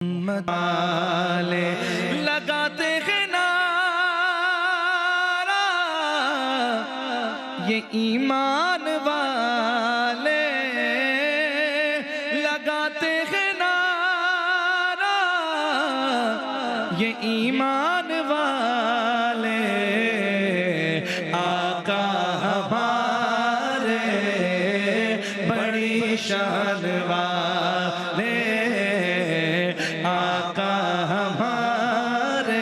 والے لگاتے ہیں نعرہ یہ ایمان والے لگاتے ہیں نعرہ یہ ایمان والے آقا ہمارے بڑی شان والے آقا ہمارے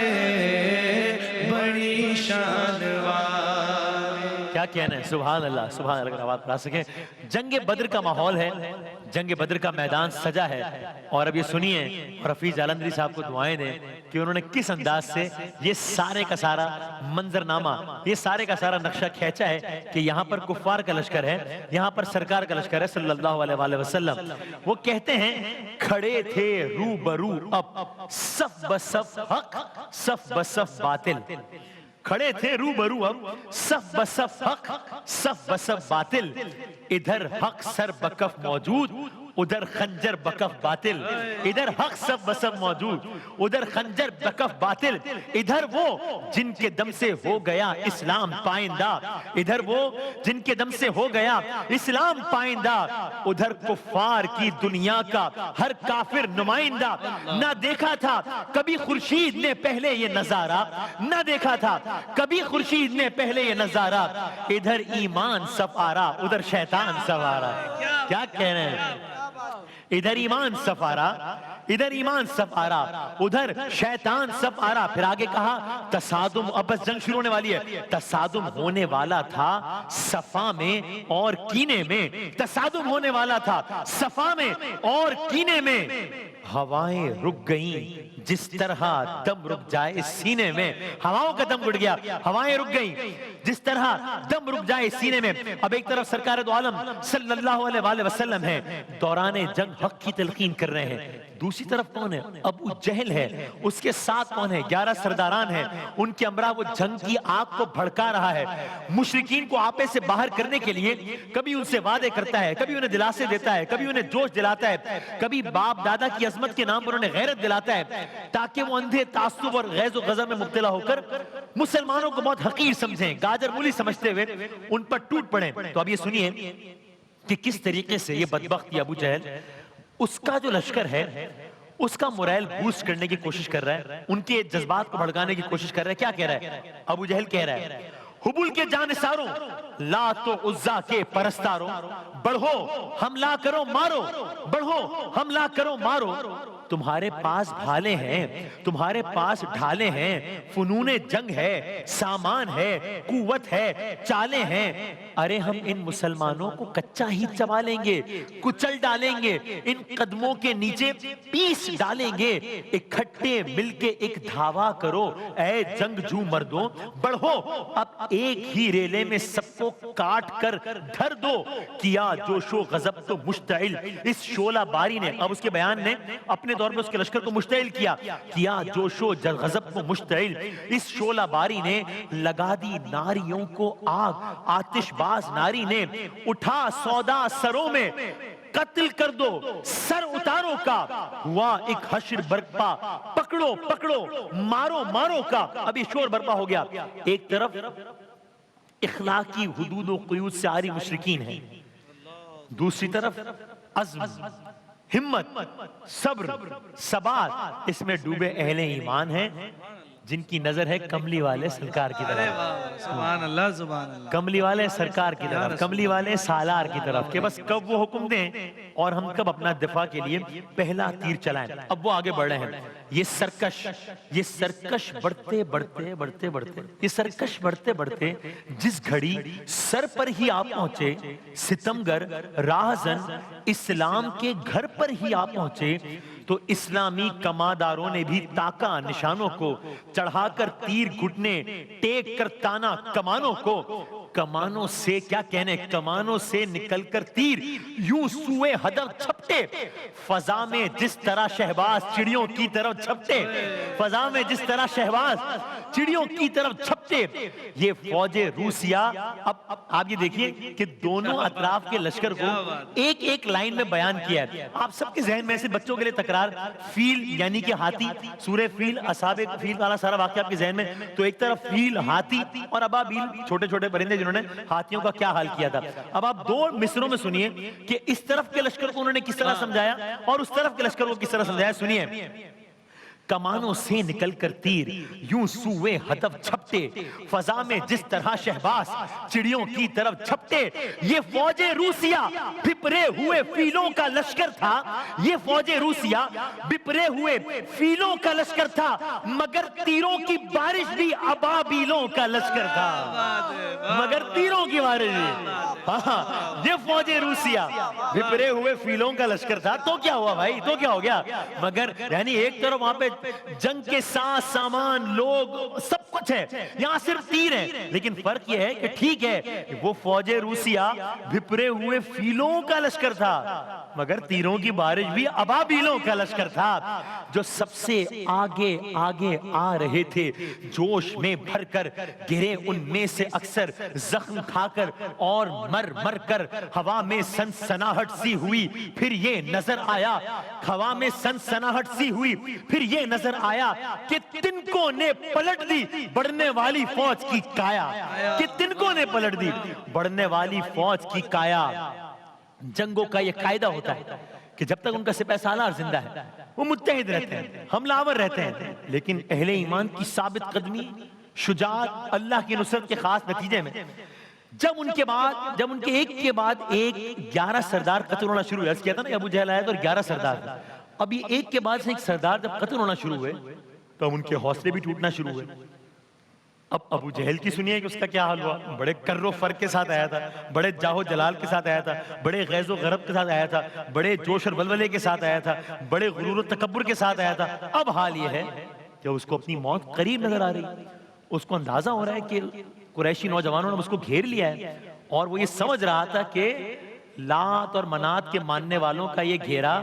بڑی شان والے. کیا کہنا ہے؟ سبحان اللہ سبحان اللہ. اگر آواز پڑھا سکیں. جنگ بدر کا ماحول ہے، جنگ بدر کا میدان سجا ہے، اور اب یہ سنیے اور حفیظ جالندھری صاحب کو دعائیں دیں کہ انہوں نے کس انداز سے یہ سارے کا سارا منظرنامہ، یہ سارے کا سارا نقشہ کھینچا ہے کہ یہاں پر کفار کا لشکر ہے، یہاں پر سرکار کا لشکر ہے صلی اللہ علیہ وآلہ وسلم. وہ کہتے ہیں کھڑے تھے رو برو اب صف بصف حق صف بصف باطل. کھڑے تھے رو برو اب صف بصف حق صف بصف باطل. ادھر حق سر بکف موجود ادھر خنجر بکف باطل. ادھر حق صف بصف موجود ادھر خنجر بکف باطل. ادھر وہ جن کے دم سے ہو گیا اسلام پائندہ، ادھر وہ جن کے دم سے ہو گیا اسلام پائندہ. ادھر کفار کی دنیا کا ہر کافر نمائندہ. نہ دیکھا تھا کبھی خورشید نے پہلے یہ نظارہ، نہ دیکھا تھا کبھی خورشید نے پہلے یہ نظارہ. ادھر ایمان سفارا ادھر شیطان سوارا. کیا کہنا ہے؟ ادھر ایمان سفارا ادھر ایمان سفارا ادھر شیطان سفارا. پھر آگے کہا تصادم، اب بس جنگ شروع ہونے والی ہے. تصادم ہونے والا تھا صفا میں اور کینے میں، تصادم ہونے والا تھا صفا میں اور کینے میں. ہوائیں رک گئیں جس طرح دم رک جائے اس سینے میں. ہواؤں کا دم گھٹ گیا، ہوائیں رک گئیں جس طرح دم رک جائے اس سینے میں. اب ایک طرف سرکار دو عالم صلی اللہ علیہ وآلہ وسلم ہے، دوران جنگ حق کی تلقین کر رہے ہیں. دوسری طرف کون ہے؟ ابو جہل ہے. اس کے ساتھ کون ہے؟ 11 سرداران ہیں. ان کے امرا وہ جنگ کی آگ کو بھڑکا رہا ہے. مشرکین کو آپے سے باہر کرنے کے لیے کبھی ان سے وعدے کرتا ہے، کبھی انہیں دلاسے دیتا ہے، کبھی انہیں جوش دلاتا ہے، کبھی باپ دادا کی عظمت کے نام پر انہیں غیرت دلاتا ہے، تاکہ وہ اندھے تعصب اور غیظ و غضب میں مبتلا ہو کر مسلمانوں کو بہت حقیر سمجھیں، گاجر مولی سمجھتے ہوئے ان پر ٹوٹ پڑیں. تو اب یہ سنیے کہ کس طریقے سے یہ بدبخت ابو جہل اس کا جو لشکر ہے اس کا موریل بوسٹ کرنے کی کوشش کر رہا ہے، ان کے جذبات کو بھڑکانے کی کوشش کر رہا ہے. کیا کہہ رہا ہے؟ ابو جہل کہہ رہا ہے حبول کے جانثاروں لات و عزا کے پرستاروں بڑھو حملہ کرو مارو، بڑھو حملہ کرو مارو. تمہارے پاس بھالے ہیں، تمہارے پاس ڈھالے ہیں، فنون جنگ ہے، سامان ہے، قوت ہے، چالیں ہیں. ارے ہم ان مسلمانوں کو کچا ہی چبا لیں گے، کچل ڈالیں گے، ان قدموں کے نیچے پیس ڈالیں گے. اکٹھے مل کے ایک دھاوا کرو اے جنگ جو مردوں، بڑھو اب ایک ہی ریلے میں سب کو کاٹ کر دھر دو. کیا جوش و غضب تو مشتعل اس شعلہ باری نے، اب اس کے بیان نے اپنے دور میں اس کے لشکر کو مشتعل کیا جوش و غضب کو مشتعل اس شعلہ باری نے لگا دی ناریوں کو آگ. آتش باز ناری نے اٹھا سودا سروں میں، قتل کر دو سر اتاروں کا. ہوا ایک حشر برپا پکڑو پکڑو مارو مارو کا. ابھی شور برپا ہو گیا. ایک طرف اخلاقی حدود و قیود سے عاری مشرکین ہیں، دوسری طرف عزم، ہمت، صبر، ثبات اس میں ڈوبے اہل ایمان ہیں جن کی نظر ہے کملی والے سرکار کی طرف. سبحان اللہ سبحان اللہ. کملی والے سرکار کی طرف، کملی والے سالار کی طرف کہ بس کب وہ حکم دیں اور ہم کب اپنا دفاع کے لیے پہلا تیر چلائیں. اب وہ آگے بڑھ رہے ہیں. یہ سرکش بڑھتے بڑھتے یہ سرکش بڑھتے بڑھتے جس گھڑی سر پر ہی آپ پہنچے، ستمگر راہزن اسلام کے گھر پر ہی آپ پہنچے، تو اسلامی کماداروں نے بھی تاکا نشانوں کو، چڑھا کر تیر گھٹنے ٹیک کر تانا کمانوں کو. کمانوں سے کیا کہنے کمانوں سے نکل کر تیر یوں سوئے ہدف چھپٹے فضا میں جس طرح شہباز چڑیوں کی طرف چھپٹے فضا میں جس طرح شہباز چڑیوں کی طرف چھپٹے یہ فوج روسیہ اب آپ یہ دیکھیے کہ دونوں اطراف کے لشکر کو ایک ایک لائن میں بیان کیا ہے آپ سب کے ذہن میں سے بچوں کے لیے تکرار فیل یعنی کہ ہاتھی سورہ فیل اصحاب فیل والا سارا واقعہ آپ کے ذہن میں تو ایک طرف فیل ہاتھی اور ابابیل چھوٹے چھوٹے پرندے جنہوں نے ہاتھیوں کا کیا حال کیا تھا اب آپ دو مصروں میں سنیے کہ اس طرف کے لشکر کو انہوں نے کس طرح سمجھایا اور اس طرف کے لشکر کو کس طرح سمجھایا سنیے کمانوں سے نکل کر تیر یوں سوئے ہدف چھپٹے فضا میں جس طرح شہباز چڑیوں کی طرف چھپٹے یہ فوج روسیہ بپرے ہوئے فیلوں کا لشکر تھا یہ فوج روسیہ بپرے ہوئے فیلوں کا لشکر تھا مگر تیروں کی بارش بھی ابابیلوں کا لشکر تھا مگر تیروں کی بارش بھی یہ فوج روسیہ بپرے ہوئے فیلوں کا لشکر تھا تو کیا ہوا بھائی تو کیا ہو گیا مگر یعنی ایک طرف وہاں پہ جنگ کے ساتھ سامان لوگ سب کچھ ہے یہاں صرف تیر ہیں لیکن فرق یہ ہے کہ ٹھیک ہے وہ فوج روسیہ بھپرے ہوئے فیلوں کا لشکر تھا مگر تیروں کی بارش بھی ابابیلوں کا لشکر تھا جو سب سے آگے آگے آ رہے تھے جوش میں بھر کر گرے ان میں سے اکثر زخم کھا کر اور مر مر کر ہوا میں سنسناہٹ سی ہوئی پھر یہ نظر آیا ہوا میں سنسناہٹ سی ہوئی پھر یہ نظر آیا کہ تنکوں نے پلٹ دی بڑھنے والی فوج کی کایا کہ تنکوں نے پلٹ دی بڑھنے والی فوج کی کایا جنگوں کا یہ قاعدہ ہوتا ہے کہ جب تک ان کا سپہ سالار زندہ ہے وہ متحد رہتے ہیں حملہ آور رہتے ہیں لیکن اہل ایمان کی ثابت قدمی شجاعت اللہ کی نصرت کے خاص نتیجے میں جب ان کے ایک کے بعد ایک 11 سردار قتل ہونا شروع ہوئے کیا تھا نا ابو جہل آیا تو 11 سردار اب یہ ایک کے بعد سے ایک سردار جب قتل ہونا شروع ہوئے تو اب ان کے حوصلے بھی ٹوٹنا شروع ہوئے اب ابو جہل کی سنیے کہ اس کا کیا حال ہوا بڑے کر و فر کے ساتھ آیا تھا بڑے جاہو جلال کے ساتھ آیا تھا بڑے غیظ و غضب کے ساتھ آیا تھا بڑے جوش اور ولولے کے ساتھ آیا تھا بڑے غرور و تکبر کے ساتھ آیا تھا اب حال یہ ہے کہ اس کو اپنی موت قریب نظر آ رہی اس کو اندازہ ہو رہا ہے کہ قریشی نوجوانوں نے اس کو گھیر لیا ہے اور وہ یہ سمجھ رہا تھا کہ لات اور منات کے ماننے والوں کا یہ گھیرا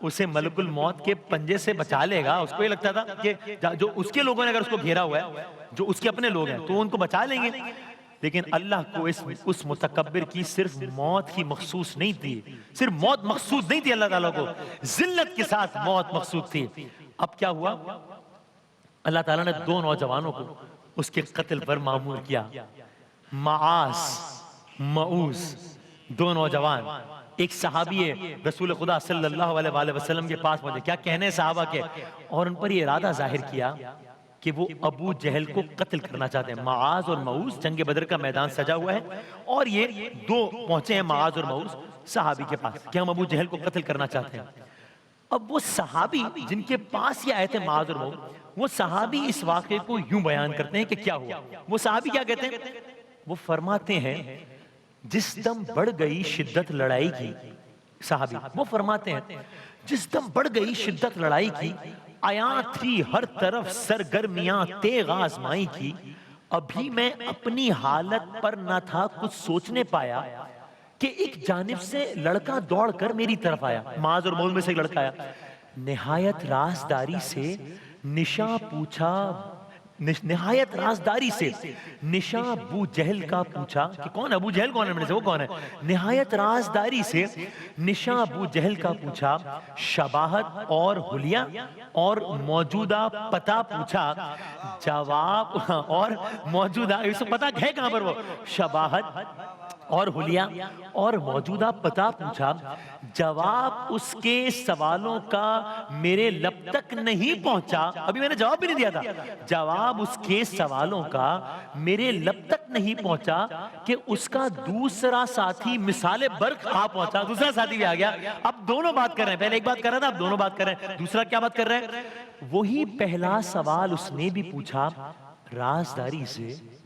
اسے ملک الموت کے پنجے سے بچا لے گا اس کو یہ لگتا تھا کہ جو اس کے لوگوں نے اگر اس کو گھیرا ہوا ہے جو اس کے اپنے لوگ ہیں تو ان کو بچا لیں گے لیکن اللہ کو اس متکبر کی صرف موت ہی مخصوص نہیں تھی صرف موت مقصود نہیں تھی اللہ تعالیٰ کو ذلت کے ساتھ موت مقصود تھی اب کیا ہوا اللہ تعالیٰ نے 2 نوجوانوں کو اس کے قتل پر مامور کیا معاذ معوذ 2 نوجوان ایک صحابی ہے رسول خدا صلی اللہ علیہ وسلم کے پاس پہنچے کیا کہنے صحابہ کے اور ان پر یہ ارادہ ظاہر کیا کہ وہ ابو جہل کو قتل کرنا چاہتے ہیں معاذ اور معوذ جنگ بدر کا میدان سجا ہوا ہے اور یہ 2 پہنچے ہیں معاذ اور معوذ صحابی کے پاس کہ ہم ابو جہل کو قتل کرنا چاہتے ہیں اب وہ صحابی جن کے پاس یہ آئے تھے معاذ اور معوذ وہ صحابی اس واقعے کو یوں بیان کرتے ہیں کہ کیا ہوا وہ صحابی کیا کہتے ہیں وہ فرماتے ہیں جس دم بڑھ گئی شدت لڑائی کی صحابی وہ فرماتے ہیں جس دم بڑھ گئی شدت لڑائی کی آیاں تھی ہر طرف سرگرمیاں تیغ آزمائی کی ابھی میں اپنی حالت پر نہ تھا کچھ سوچنے پایا کہ ایک جانب سے لڑکا دوڑ کر میری طرف آیا معاذ اور معوذ میں سے ایک لڑکا آیا نہایت رازداری سے نشاں پوچھا نہایت رازداری سے نشاں ابو جہل کا پوچھا کہ کون ابو جہل کون ہے میرے سے وہ کون ہے نہایت رازداری سے نشاں ابو جہل کا پوچھا شباہت اور حلیہ اور موجودہ پتہ پوچھا جواب اور موجودہ اس کو پتہ ہے کہاں پر وہ شباہت اور حلیہ اور موجودہ پتہ پوچھا جواب اس کے سوالوں کا میرے لب تک نہیں پہنچا ابھی میں نے جواب بھی نہیں دیا تھا جواب اس کے سوالوں کا میرے لب تک نہیں پہنچا کہ اس کا دوسرا ساتھی مثال برق آ پہنچا دوسرا ساتھی بھی آ گیا اب دونوں بات کر رہے ہیں پہلے ایک بات کر رہا تھا اب دونوں بات کر رہے ہیں دوسرا کیا بات کر رہے ہیں وہی پہلا سوال اس نے بھی پوچھا رازداری سے